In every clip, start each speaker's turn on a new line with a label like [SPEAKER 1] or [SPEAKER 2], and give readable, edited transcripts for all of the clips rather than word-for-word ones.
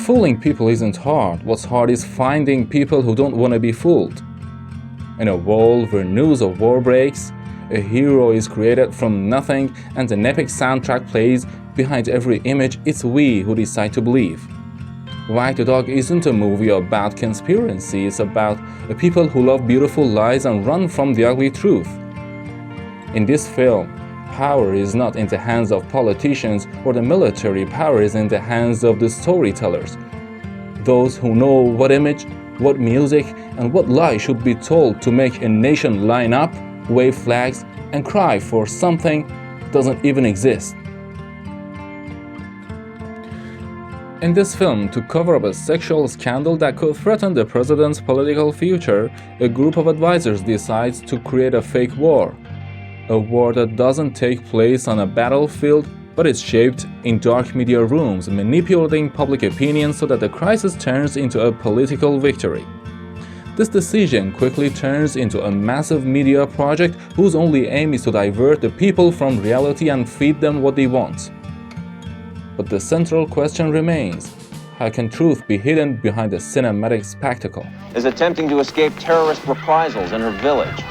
[SPEAKER 1] Fooling people isn't hard. What's hard is finding people who don't want to be fooled. In a world where news of war breaks, a hero is created from nothing and an epic soundtrack plays behind every image, it's we who decide to believe. Wag the Dog isn't a movie about conspiracy, it's about people who love beautiful lies and run from the ugly truth. In this film, power is not in the hands of politicians or the military, power is in the hands of the storytellers. Those who know what image, what music, and what lie should be told to make a nation line up, wave flags, and cry for something that doesn't even exist. In this film, to cover up a sexual scandal that could threaten the president's political future, a group of advisors decides to create a fake war. A war that doesn't take place on a battlefield, but is shaped in dark media rooms, manipulating public opinion so that the crisis turns into a political victory. This decision quickly turns into a massive media project whose only aim is to divert the people from reality and feed them what they want. But the central question remains: how can truth be hidden behind a cinematic spectacle?
[SPEAKER 2] Is attempting to escape terrorist reprisals in her village.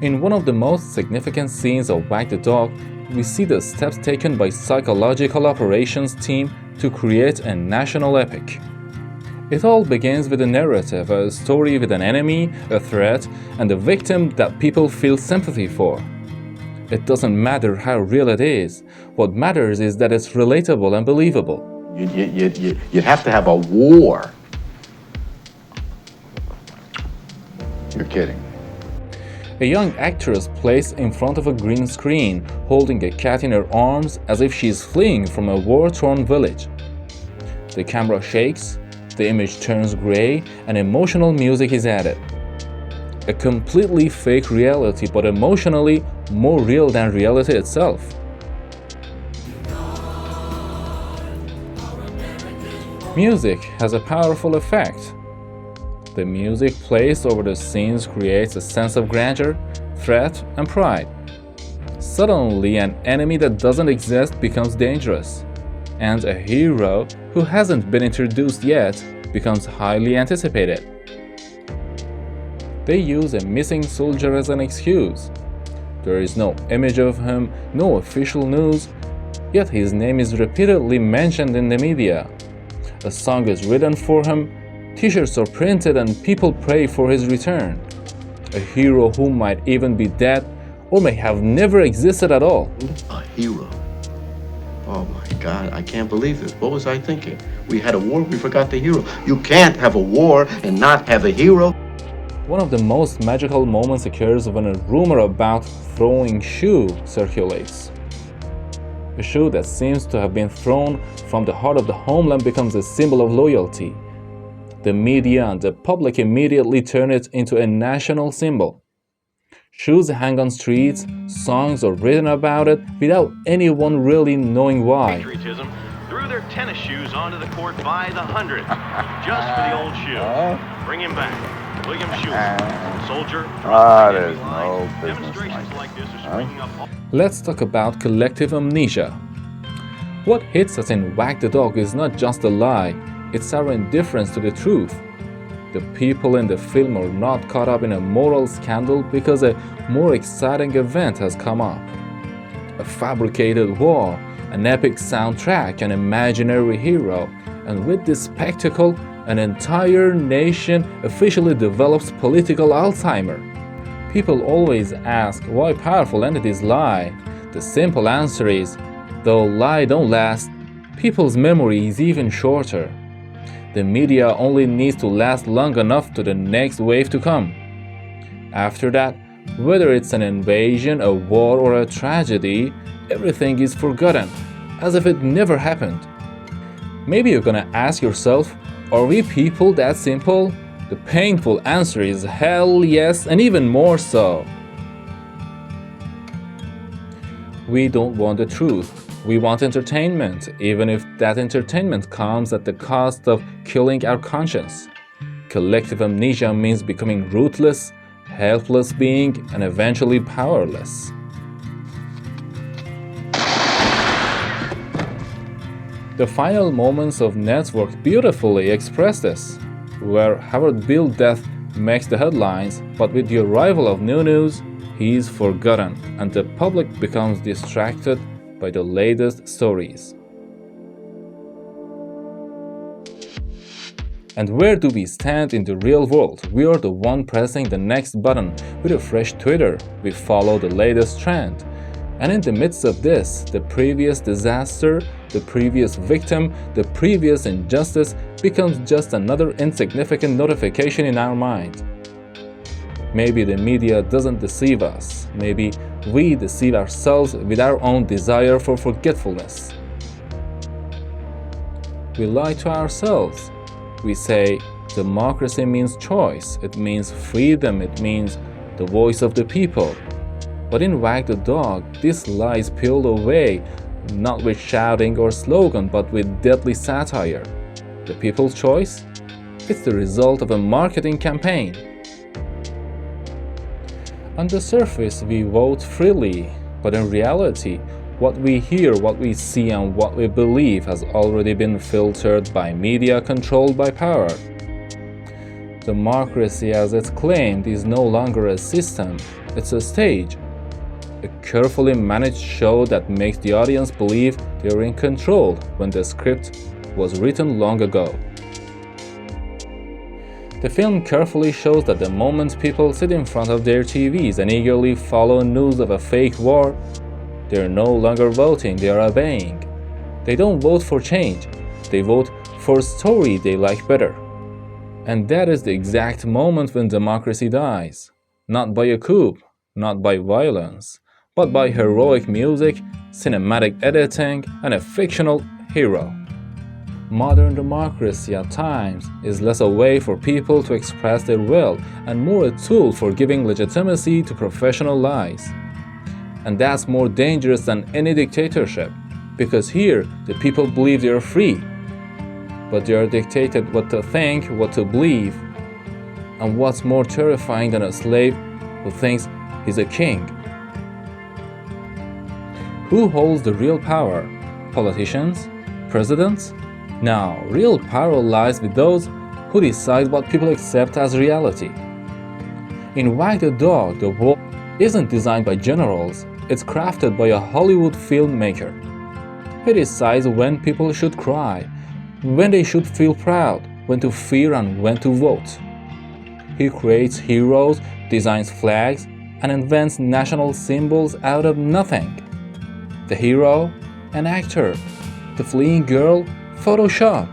[SPEAKER 1] In one of the most significant scenes of Wag the Dog, we see the steps taken by psychological operations team to create a national epic. It all begins with a narrative, a story with an enemy, a threat, and a victim that people feel sympathy for. It doesn't matter how real it is. What matters is that it's relatable and believable.
[SPEAKER 3] You'd have to have a war. You're kidding.
[SPEAKER 1] A young actress placed in front of a green screen, holding a cat in her arms as if she is fleeing from a war-torn village. The camera shakes, the image turns gray, and emotional music is added. A completely fake reality, but emotionally more real than reality itself. Music has a powerful effect. The music placed over the scenes creates a sense of grandeur, threat, and pride. Suddenly, an enemy that doesn't exist becomes dangerous, and a hero who hasn't been introduced yet becomes highly anticipated. They use a missing soldier as an excuse. There is no image of him, no official news, yet his name is repeatedly mentioned in the media. A song is written for him, t-shirts are printed, and people pray for his return. A hero who might even be dead or may have never existed at all.
[SPEAKER 3] A hero? Oh my God, I can't believe this. What was I thinking? We had a war, we forgot the hero. You can't have a war and not have a hero.
[SPEAKER 1] One of the most magical moments occurs when a rumor about throwing shoe circulates. A shoe that seems to have been thrown from the heart of the homeland becomes a symbol of loyalty. The media and the public immediately turn it into a national symbol. Shoes hang on streets, songs are written about it without anyone really knowing why.
[SPEAKER 4] Patriotism threw their tennis shoes onto the court by the hundreds, just for the old shoe. Bring him back. William Shoes, soldier.
[SPEAKER 5] There's no business
[SPEAKER 4] Demonstrations like this are springing up.
[SPEAKER 1] Let's talk about collective amnesia. What hits us in Wag the Dog is not just a lie, it's our indifference to the truth. The people in the film are not caught up in a moral scandal because a more exciting event has come up. A fabricated war, an epic soundtrack, an imaginary hero, and with this spectacle, an entire nation officially develops political Alzheimer. People always ask why powerful entities lie. The simple answer is, though lie don't last, people's memory is even shorter. The media only needs to last long enough to the next wave to come. After that, whether it's an invasion, a war, or a tragedy, everything is forgotten, as if it never happened. Maybe you're gonna ask yourself, are we people that simple? The painful answer is hell yes, and even more so. We don't want the truth. We want entertainment, even if that entertainment comes at the cost of killing our conscience. Collective amnesia means becoming ruthless, helpless being, and eventually powerless. The final moments of Network beautifully express this, where Howard Bill's death makes the headlines, but with the arrival of new news, he is forgotten and the public becomes distracted by the latest stories. And where do we stand in the real world? We are the one pressing the next button with a fresh Twitter. We follow the latest trend. And in the midst of this, the previous disaster, the previous victim, the previous injustice becomes just another insignificant notification in our mind. Maybe the media doesn't deceive us. Maybe we deceive ourselves with our own desire for forgetfulness. We lie to ourselves. We say democracy means choice, it means freedom, it means the voice of the people. But in Wag the Dog, this lie is peeled away, not with shouting or slogan, but with deadly satire. The people's choice? It's the result of a marketing campaign. On the surface, we vote freely, but in reality, what we hear, what we see, and what we believe has already been filtered by media controlled by power. Democracy, as it's claimed, is no longer a system, it's a stage. A carefully managed show that makes the audience believe they're in control when the script was written long ago. The film carefully shows that the moment people sit in front of their TVs and eagerly follow news of a fake war, they're no longer voting, they are obeying. They don't vote for change, they vote for a story they like better. And that is the exact moment when democracy dies. Not by a coup, not by violence, but by heroic music, cinematic editing, and a fictional hero. Modern democracy at times is less a way for people to express their will and more a tool for giving legitimacy to professional lies. And that's more dangerous than any dictatorship, because here the people believe they are free, but they are dictated what to think, what to believe. And what's more terrifying than a slave who thinks he's a king? Who holds the real power? Politicians? Presidents? No, real power lies with those who decide what people accept as reality. In Wag the Dog, the world isn't designed by generals, it's crafted by a Hollywood filmmaker. He decides when people should cry, when they should feel proud, when to fear and when to vote. He creates heroes, designs flags, and invents national symbols out of nothing. The hero, an actor. The fleeing girl, Photoshop.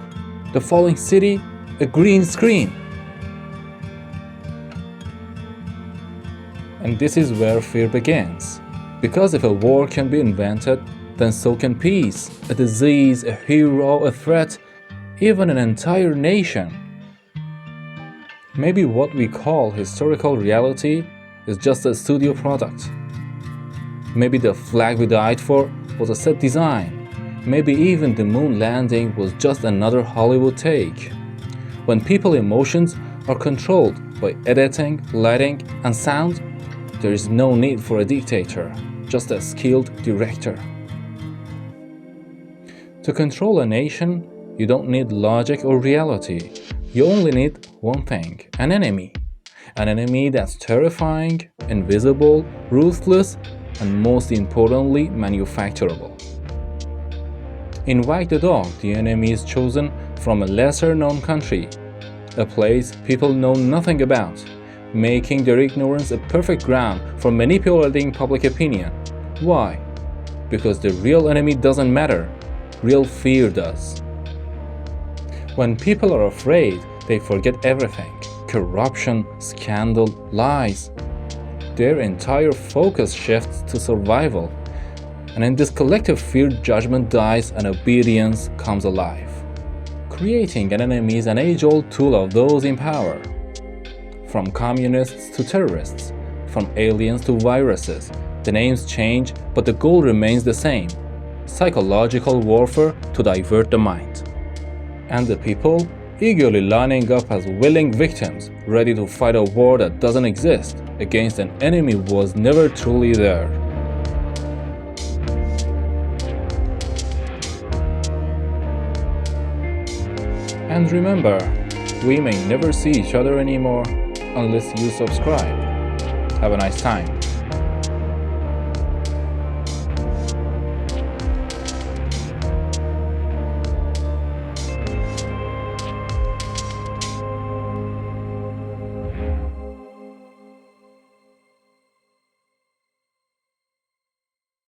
[SPEAKER 1] The falling city, a green screen. And this is where fear begins. Because if a war can be invented, then so can peace, a disease, a hero, a threat, even an entire nation. Maybe what we call historical reality is just a studio product. Maybe the flag we died for was a set design. Maybe even the moon landing was just another Hollywood take. When people's emotions are controlled by editing, lighting, and sound, there is no need for a dictator, just a skilled director. To control a nation, you don't need logic or reality. You only need one thing, an enemy. An enemy that's terrifying, invisible, ruthless, and most importantly, manufacturable. In Wag the Dog, the enemy is chosen from a lesser-known country, a place people know nothing about, making their ignorance a perfect ground for manipulating public opinion. Why? Because the real enemy doesn't matter, real fear does. When people are afraid, they forget everything: corruption, scandal, lies. Their entire focus shifts to survival. And in this collective fear, judgment dies and obedience comes alive. Creating an enemy is an age-old tool of those in power. From communists to terrorists, from aliens to viruses, the names change, but the goal remains the same: psychological warfare to divert the mind. And the people eagerly lining up as willing victims, ready to fight a war that doesn't exist against an enemy who was never truly there. And remember, we may never see each other anymore unless you subscribe. Have a nice time.